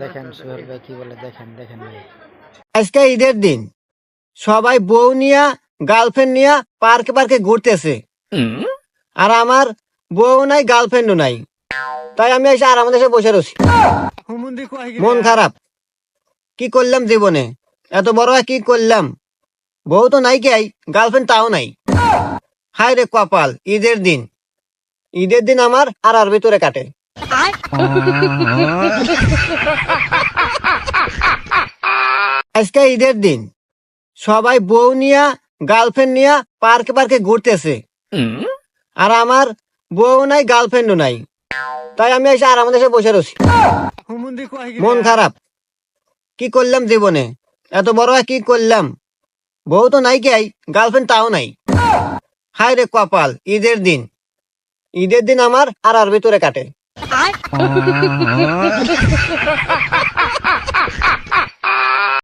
দেখেন সোহেল ভাই কি বলে, দেখেন দেখেন ভাই। আজকে ঈদের দিন সবাই বউ নিয়া গার্লফ্রেন্ড নিয়া পার্কে পার্কে ঘুরতেছে, আর আমার বউ নাই গার্লফ্রেন্ডও নাই। তাই আমি এসে আরাম দেশে বসে রয়েছি, মন খারাপ। কি করলাম জীবনে, এত বড় কি করলাম? বউ তো নাই, কে গার্লফ্রেন্ড তাও নাই। হায় রে কপাল, ঈদের দিন, ঈদের দিন আমার আর ভিতরে কাটে। আজকে ঈদের দিন সবাই বউ নিয়া গার্লফ্রেন্ড নিয়া পার্কে পার্কে ঘুরতেছে, আর আমার বউ নাই গার্লফ্রেন্ডও নাই। তাই আমি এসে আরাম দেশে বসে রয়েছি, মন খারাপ। কি করলাম জীবনে, এত বড় কি করলাম? বউ তো নাই, কে গার্লফ্রেন্ড তাও নাই। হায় রে কপাল, ঈদের দিন, ঈদের দিন আমার আর ভিতরে কাটে।